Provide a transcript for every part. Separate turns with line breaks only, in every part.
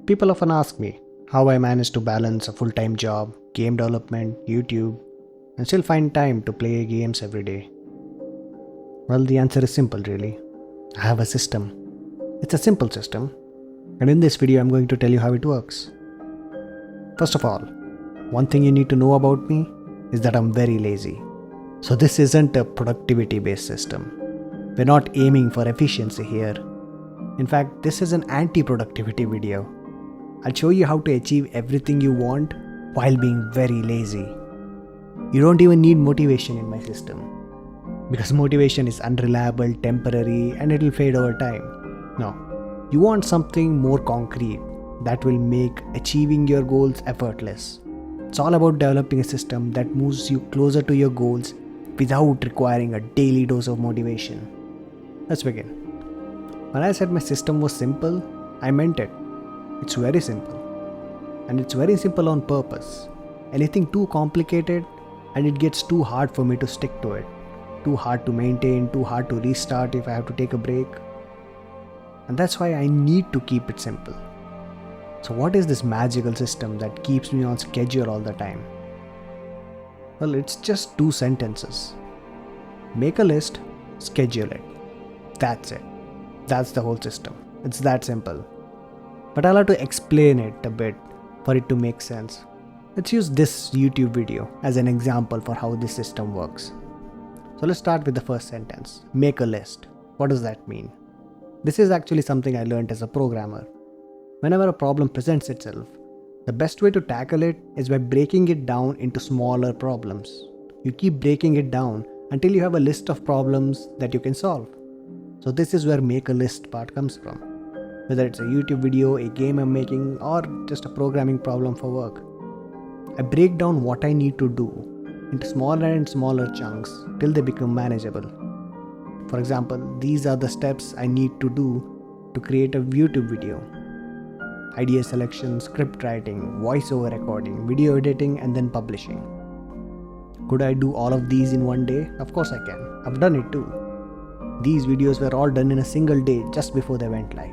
People often ask me how I manage to balance a full-time job, game development, YouTube, and still find time to play games every day. Well, the answer is simple really. I have a system. It's a simple system, and in this video I'm going to tell you how it works. First of all, one thing you need to know about me is that I'm very lazy. So this isn't a productivity-based system. We're not aiming for efficiency here. In fact, this is an anti-productivity video. I'll show you how to achieve everything you want while being very lazy. You don't even need motivation in my system, because motivation is unreliable, temporary, and it'll fade over time. No, you want something more concrete that will make achieving your goals effortless. It's all about developing a system that moves you closer to your goals without requiring a daily dose of motivation. Let's begin. When I said my system was simple, I meant it. It's very simple. And it's very simple on purpose. Anything too complicated and it gets too hard for me to stick to it. Too hard to maintain, too hard to restart if I have to take a break. And that's why I need to keep it simple. So what is this magical system that keeps me on schedule all the time? Well, it's just 2 sentences. Make a list, schedule it. That's it. That's the whole system. It's that simple. But I'll have to explain it a bit for it to make sense. Let's use this YouTube video as an example for how this system works. So let's start with the first sentence. Make a list. What does that mean? This is actually something I learned as a programmer. Whenever a problem presents itself, the best way to tackle it is by breaking it down into smaller problems. You keep breaking it down until you have a list of problems that you can solve. So this is where make a list part comes from. Whether it's a YouTube video, a game I'm making, or just a programming problem for work. I break down what I need to do into smaller and smaller chunks till they become manageable. For example, these are the steps I need to do to create a YouTube video. Idea selection, script writing, voiceover recording, video editing, and then publishing. Could I do all of these in one day? Of course I can. I've done it too. These videos were all done in a single day just before they went live.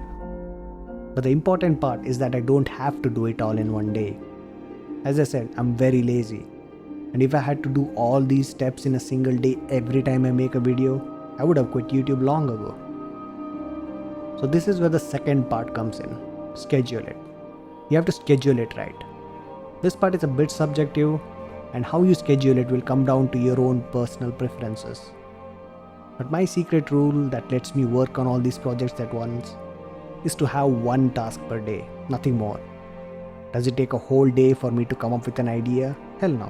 But the important part is that I don't have to do it all in one day. As I said, I'm very lazy. And if I had to do all these steps in a single day every time I make a video, I would have quit YouTube long ago. So this is where the second part comes in. Schedule it. You have to schedule it right. This part is a bit subjective, and how you schedule it will come down to your own personal preferences. But my secret rule that lets me work on all these projects at once is to have one task per day, nothing more. Does it take a whole day for me to come up with an idea? Hell no.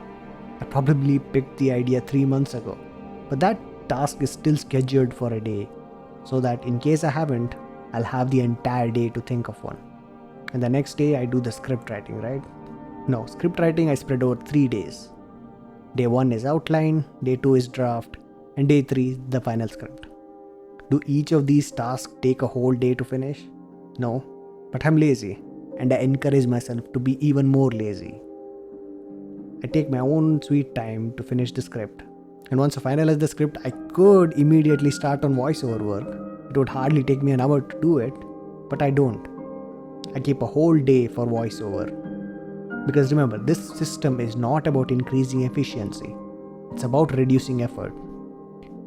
I probably picked the idea 3 months ago. But that task is still scheduled for a day, so that in case I haven't, I'll have the entire day to think of one. And the next day I do the script writing, right? No, script writing I spread over 3 days. Day 1 is outline, day 2 is draft, and day 3 the final script. Do each of these tasks take a whole day to finish? No, but I'm lazy, and I encourage myself to be even more lazy. I take my own sweet time to finish the script, and once I finalize the script, I could immediately start on voiceover work. It would hardly take me an hour to do it, but I don't. I keep a whole day for voiceover. Because remember, this system is not about increasing efficiency. It's about reducing effort.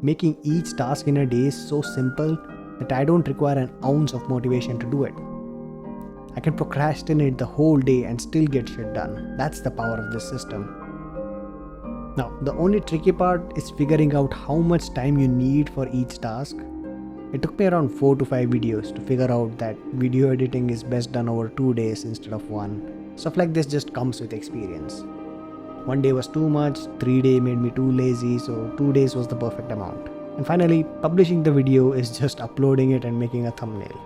Making each task in a day is so simple that I don't require an ounce of motivation to do it. I can procrastinate the whole day and still get shit done. That's the power of this system. Now, the only tricky part is figuring out how much time you need for each task. It took me around 4 to 5 videos to figure out that video editing is best done over 2 days instead of 1. Stuff like this just comes with experience. 1 day was too much, 3 days made me too lazy, so 2 days was the perfect amount. And finally, publishing the video is just uploading it and making a thumbnail.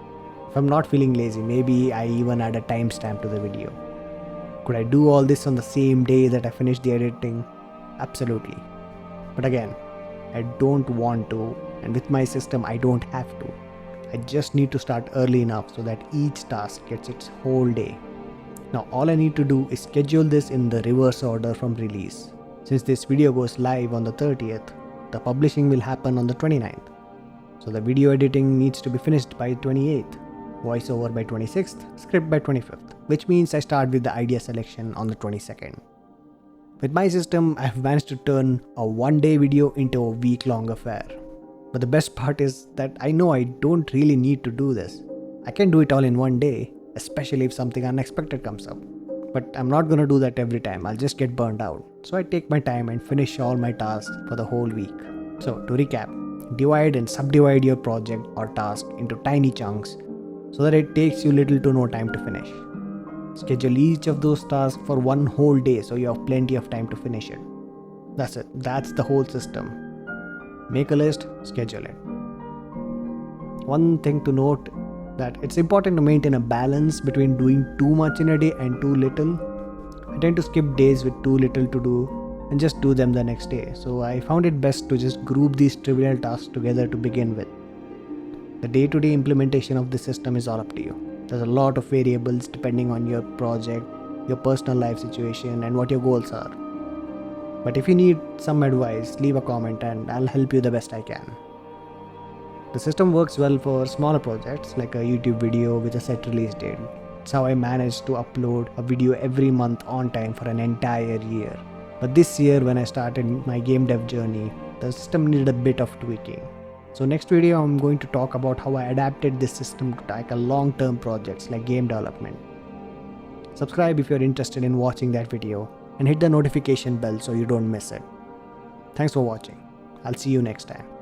If I'm not feeling lazy, maybe I even add a timestamp to the video. Could I do all this on the same day that I finish the editing? Absolutely. But again, I don't want to, and with my system I don't have to. I just need to start early enough so that each task gets its whole day. Now all I need to do is schedule this in the reverse order from release. Since this video goes live on the 30th, the publishing will happen on the 29th. So the video editing needs to be finished by 28th. voiceover by 26th, script by 25th, which means I start with the idea selection on the 22nd. With my system, I've managed to turn a one-day video into a week-long affair. But the best part is that I know I don't really need to do this. I can do it all in one day, especially if something unexpected comes up. But I'm not gonna do that every time, I'll just get burned out. So I take my time and finish all my tasks for the whole week. So to recap, divide and subdivide your project or task into tiny chunks so that it takes you little to no time to finish. Schedule each of those tasks for one whole day so you have plenty of time to finish it. That's it. That's the whole system. Make a list, schedule it. One thing to note that it's important to maintain a balance between doing too much in a day and too little. I tend to skip days with too little to do and just do them the next day. So I found it best to just group these trivial tasks together to begin with. The day-to-day implementation of the system is all up to you. There's a lot of variables depending on your project, your personal life situation, and what your goals are. But if you need some advice, leave a comment and I'll help you the best I can. The system works well for smaller projects like a YouTube video with a set release date. It's how I managed to upload a video every month on time for an entire year. But this year when I started my game dev journey, the system needed a bit of tweaking. So next video I'm going to talk about how I adapted this system to tackle long-term projects like game development. Subscribe if you're interested in watching that video and hit the notification bell so you don't miss it. Thanks for watching. I'll see you next time.